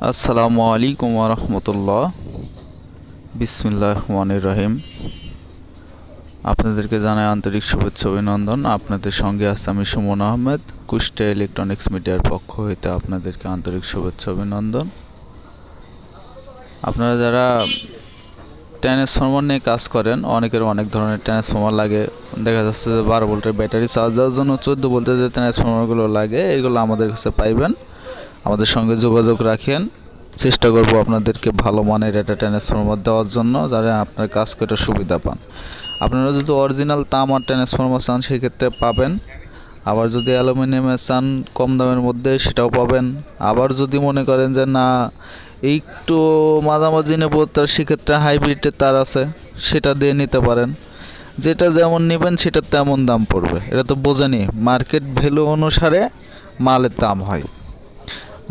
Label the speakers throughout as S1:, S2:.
S1: আসসালামু আলাইকুম ওয়া রাহমাতুল্লাহ। বিসমিল্লাহির রহমানির রহিম। আপনাদেরকে জানাই আন্তরিক শুভেচ্ছা অভিনন্দন। আপনাদের সঙ্গে আছে আমি সুমন আহমেদ। কুষ্টিয়া ইলেকট্রনিক্স মিডিয়ার পক্ষ হইতে আপনাদেরকে আন্তরিক শুভেচ্ছা অভিনন্দন। আপনারা যারা ট্রান্সফরমার নিয়ে কাজ করেন, অনেকের অনেক ধরনের ট্রান্সফরমার লাগে। দেখা যাচ্ছে যে 12 ভোল্টের ব্যাটারি চার্জ দেওয়ার জন্য 14 ভোল্টের যে ট্রান্সফরমারগুলো লাগে, এগুলো আমাদের কাছে পাইবেন। আমাদের সঙ্গে যোগাযোগ রাখেন। চেষ্টা করব আপনাদেরকে ভালো মানের একটা ট্রান্সফরমার দেওয়ার জন্য, যারা আপনার কাজ করে সুবিধা পান। আপনারা যদি অরিজিনাল তামার ট্রান্সফরমার চান সেক্ষেত্রে পাবেন। আবার যদি অ্যালুমিনিয়ামের চান কম দামের মধ্যে, সেটাও পাবেন। আবার যদি মনে করেন যে না একটু মাঝামাঝি নেব, তার সেক্ষেত্রে হাইব্রিডের তার আছে, সেটা দিয়ে নিতে পারেন। যেটা যেমন নেবেন সেটা তেমন দাম পড়বে। এটা তো বোঝেনি, মার্কেট ভ্যালু অনুসারে মালের দাম হয়।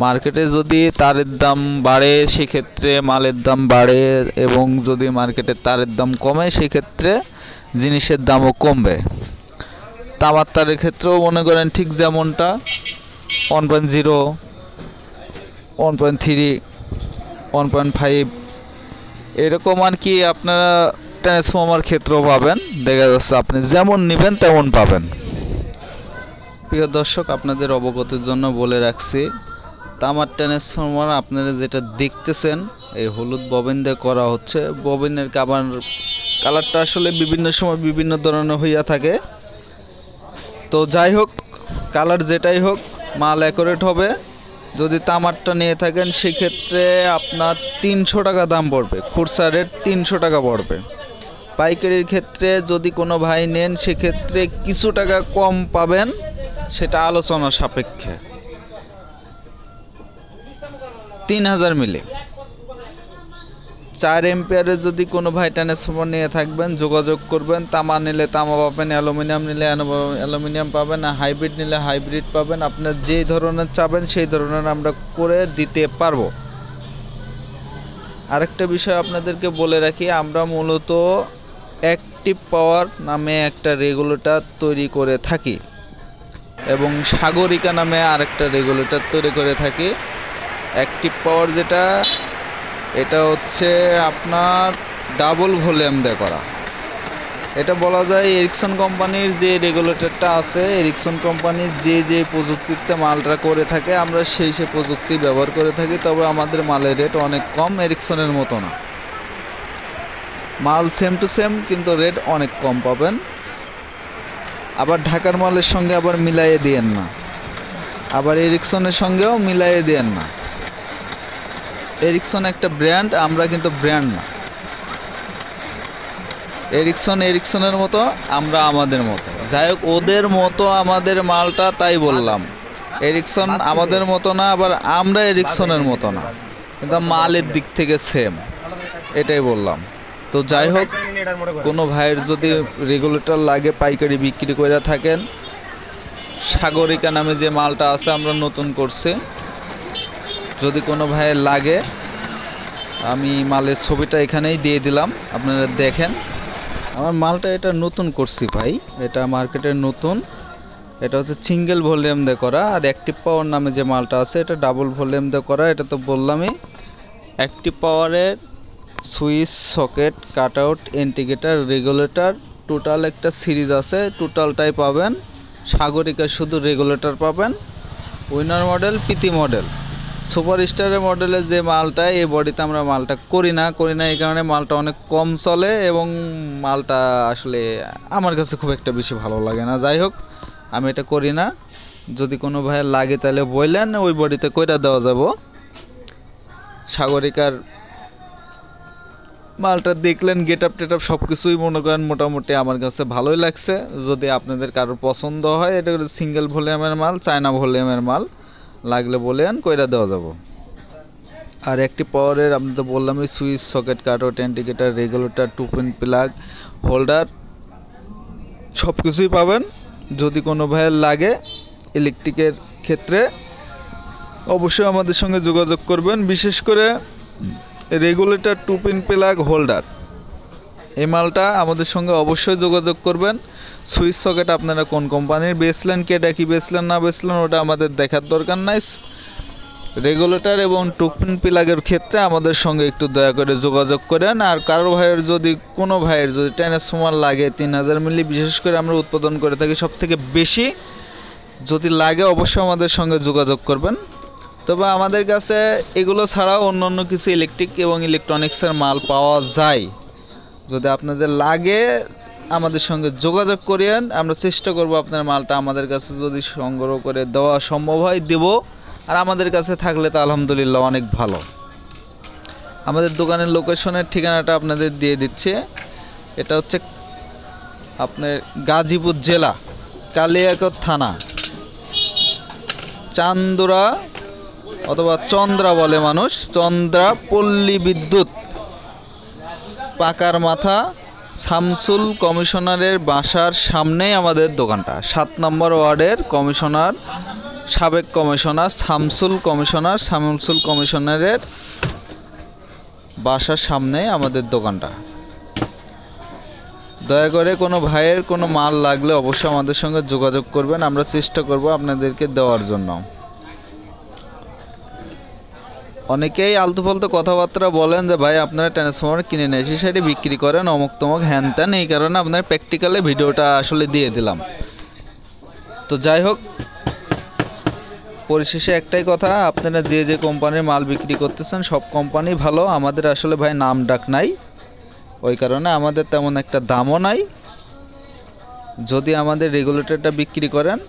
S1: মার্কেটে যদি তারের দাম বাড়ে সেক্ষেত্রে মালের দাম বাড়ে, এবং যদি মার্কেটে তারের দাম কমে সেক্ষেত্রে জিনিসের দামও কমবে। তামার তারের ক্ষেত্রেও মনে করেন ঠিক যেমনটা 1.0, 1.3, 1.5 এরকম আর কি আপনারা ট্রান্সফর্মার ক্ষেত্রেও পাবেন। দেখা যাচ্ছে আপনি যেমন নেবেন তেমন পাবেন। প্রিয় দর্শক, আপনাদের অবগতির জন্য বলে রাখছি, তামার ট্রান্সফরমার আপনারা যেটা দেখতেছেন এই হলুদ ববিন দিয়ে করা হচ্ছে। ববিনের কালারটা আসলে বিভিন্ন সময় বিভিন্ন ধরনের হইয়া থাকে। তো যাই হোক, কালার যেটাই হোক, মাল অ্যাকুরেট হবে। যদি তামারটা নিয়ে থাকেন সেক্ষেত্রে আপনার 300 টাকা দাম পড়বে, খুচরা রেট 300 টাকা পড়বে। পাইকারির ক্ষেত্রে যদি কোনো ভাই নেন সেক্ষেত্রে কিছু টাকা কম পাবেন, সেটা আলোচনা সাপেক্ষে। 3000 মিলি 4 এম্পিয়ারের যদি কোনো ভাই ট্রান্সফরমার নিয়ে থাকবেন যোগাযোগ করবেন। তামা নিলে তামা পাবেন, অ্যালুমিনিয়াম নিলে অ্যালুমিনিয়াম পাবেন, হাইব্রিড নিলে হাইব্রিড পাবেন। আপনার যেই ধরনের চাবেন সেই ধরনের আমরা করে দিতে পারবো। আরেকটা বিষয় আপনাদেরকে বলে রাখি, আমরা মূলত অ্যাক্টিভ পাওয়ার নামে একটা রেগুলেটর তৈরি করে থাকি, এবং সাগরিকা নামে আরেকটা রেগুলেটর তৈরি করে থাকি। অ্যাক্টিভ পাওয়ার যেটা, এটা হচ্ছে আপনার ডাবল ভলিউম দিয়ে করা। এটা বলা যায় এরিকসন কোম্পানির যে রেগুলেটরটা আছে, এরিকসন কোম্পানির যে প্রযুক্তিতে মালটা করে থাকে, আমরা সেই প্রযুক্তি ব্যবহার করে থাকি। তবে আমাদের মালের রেট অনেক কম, এরিকসনের মতো না। মাল সেম টু সেম, কিন্তু রেট অনেক কম পাবেন। আবার ঢাকার মালের সঙ্গে আবার মিলাইয়ে দিয়েন না, আবার এরিকসনের সঙ্গেও মিলাইয়ে দিয়েন না। এরিকসন একটা ব্র্যান্ড, আমরা কিন্তু ব্র্যান্ড না। এরিকসনের মতো, আমরা আমাদের মতো। যাই হোক, ওদের মতো আমাদের মালটা, তাই বললাম। এরিকসন আমাদের মতো না, আবার আমরা এরিকসনের মতো না, কিন্তু মালের দিক থেকে সেম, এটাই বললাম। তো যাই হোক, কোনো ভাইয়ের যদি রেগুলেটর লাগে পাইকারি বিক্রি করে থাকেন, সাগরিকা নামে যে মালটা আছে আমরা নতুন করছি, যদি কোনো ভাইয়ের লাগে আমি মালের ছবিটা এখানেই দিয়ে দিলাম, আপনারা দেখেন। আমার মালটা এটা নতুন করছি ভাই, এটা মার্কেটের নতুন। এটা হচ্ছে সিঙ্গেল ভলিউম দিয়ে করা, আর অ্যাক্টিভ পাওয়ার নামে যে মালটা আছে এটা ডাবল ভলিউম দিয়ে করা। এটা তো বললামই। অ্যাক্টিভ পাওয়ারের switch, socket, cut out, indicator, regulator, total একটা সিরিজ আছে, টোটালটাই পাবেন। সাগরিকা শুধু রেগুলেটর পাবেন। উইনার মডেল, পিতি মডেল, সুপার স্টারের মডেলের যে মালটা, এই বডিতে আমরা মালটা করি না এই কারণে মালটা অনেক কম চলে, এবং মালটা আসলে আমার কাছে খুব একটা বেশি ভালো লাগে না। যাই হোক, আমি এটা করি না। যদি কোনো ভাইয়ের লাগে তাহলে বললেন, ওই বডিতে কইরা দেওয়া যাব। সাগরিকার মালটা দেখলেন, গেট আপ টেট আপ সব কিছুই মনে করেন মোটামুটি আমার কাছে ভালোই লাগছে। যদি আপনাদের কারোর পছন্দ হয়, এটা সিঙ্গেল ভলিউমের মাল, চায়না ভলিউমের মাল, লাগলে বলেন, কইরা দেওয়া যাব। আর একটি পাওয়ারের আপনি তো বললামই, switch, socket, cut out, indicator, regulator, 2 pin plug, holder সব কিছুই পাবেন। যদি কোনো ভাইয়ের লাগে ইলেকট্রিকের ক্ষেত্রে অবশ্যই আমাদের সঙ্গে যোগাযোগ করবেন। বিশেষ করে রেগুলেটর, 2 পিন প্লাগ, হোল্ডার, এই মালটা আমাদের সঙ্গে অবশ্যই যোগাযোগ করবেন। সুইচ সকেট আপনারা কোন কোম্পানির বেচলেন, কেটা কি বেচলেন না বেচলেন, ওটা আমাদের দেখার দরকার নাই। রেগুলেটর এবং টুপিন প্লাগের ক্ষেত্রে আমাদের সঙ্গে একটু দয়া করে যোগাযোগ করেন। আর কারো ভাইয়ের যদি কোনো ভাইয়ের যদি ট্রান্সফরমার লাগে 3000 মিলি, বিশেষ করে আমরা উৎপাদন করে থাকি সব থেকে বেশি, যদি লাগে অবশ্যই আমাদের সঙ্গে যোগাযোগ করবেন। তবে আমাদের কাছে এগুলো ছাড়াও অন্যান্য কিছু ইলেকট্রিক এবং ইলেকট্রনিক্সের মাল পাওয়া যায়। যদি আপনাদের লাগে আমাদের সঙ্গে যোগাযোগ করিয়েন, আমরা চেষ্টা করব আপনার মালটা আমাদের কাছে যদি সংগ্রহ করে দেওয়া সম্ভব হয় দেব। আর আমাদের কাছে থাকলে তো আলহামদুলিল্লাহ অনেক ভালো। আমাদের দোকানের লোকেশনের ঠিকানাটা আপনাদের দিয়ে দিচ্ছে। এটা হচ্ছে আপনার গাজীপুর জেলা, কালিয়াকৈর থানা, চান্দুরা অথবা চন্দ্রা বলে মানুষ, চন্দ্রা পল্লী বিদ্যুৎ পাকার মাথা শামসুল কমিশনারের বাসার সামনেই আমাদের দোকানটা। 7 নম্বর ওয়ার্ডের কমিশনার, সাবেক কমিশনার শামসুল কমিশনারের বাসার সামনে আমাদের দোকানটা। দয়া করে কোনো ভাইয়ের কোনো মাল লাগলে অবশ্যই আমাদের সঙ্গে যোগাযোগ করবেন, আমরা চেষ্টা করব আপনাদেরকে দেওয়ার জন্য। অনেকেই আলতু ফালতু কথাবার্তা বলেন যে ভাই আপনারা ট্রান্সফরমার কিনে নিয়ে এসে সেটি বিক্রি করেন অমুক তমুক হ্যান ত্যান, এই কারণে আপনার প্র্যাকটিক্যালে ভিডিওটা আসলে দিয়ে দিলাম। তো যাই হোক, পরিশেষে একটাই কথা, আপনারা যে যে কোম্পানির মাল বিক্রি করতেছেন সব কোম্পানি ভালো। আমাদের আসলে ভাই নাম ডাক নাই, ওই কারণে আমাদের তেমন একটা দামও নাই। যদি আমাদের রেগুলেটরটা বিক্রি করেন,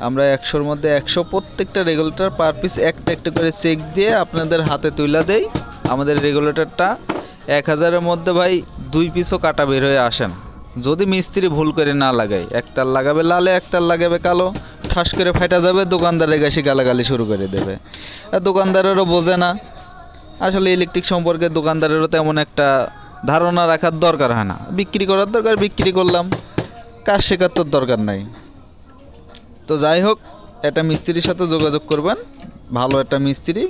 S1: আমরা 100-র মধ্যে 100 প্রত্যেকটা রেগুলেটর পার পিস একটা একটা করে চেক দিয়ে আপনাদের হাতে তুলে দেই। আমাদের রেগুলেটরটা 1000-এর মধ্যে ভাই 2 পিসও কাটা বের হয়ে আসে না, যদি মিস্ত্রি ভুল করে না লাগায়। একটার লাগাবে লালে, একটার লাগাবে কালো, ঠাস করে ফাটা যাবে, দোকানদারের কাছে গালাগালি শুরু করে দেবে। আর দোকানদারেরও বোঝে না আসলে ইলেকট্রিক সম্পর্কে, দোকানদারেরও তেমন একটা ধারণা রাখার দরকার হয় না। বিক্রি করার দরকার, বিক্রি করলাম, কাজ শেখার তোর দরকার নাই। তো যাই হোক, একটা মিস্ত্রির সাথে যোগাযোগ করবেন, ভালো একটা মিস্ত্রি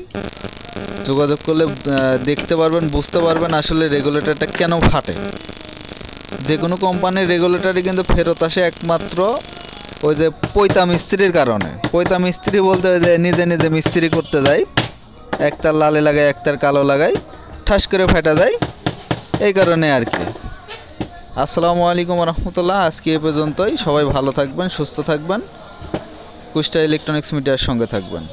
S1: যোগাযোগ করলে দেখতে পারবেন, বুঝতে পারবেন আসলে রেগুলেটরটা কেন ফাটে। যে কোনো কোম্পানির রেগুলেটরই কিন্তু ফেরত আসে একমাত্র ওই যে পৈতা মিস্ত্রির কারণে। পৈতা মিস্ত্রি বলতে ওই যে নিজে নিজে মিস্ত্রি করতে যায়, একটার লালে লাগায় একটার কালো লাগায়, ঠাস করে ফাটা যায়, এই কারণে আর কি। আসসালামু আলাইকুম রহমতুল্লাহ। আজকে এ পর্যন্তই। সবাই ভালো থাকবেন, সুস্থ থাকবেন, কুষ্টা ইলেকট্রনিক্স মিডিয়ার সঙ্গে থাকবেন।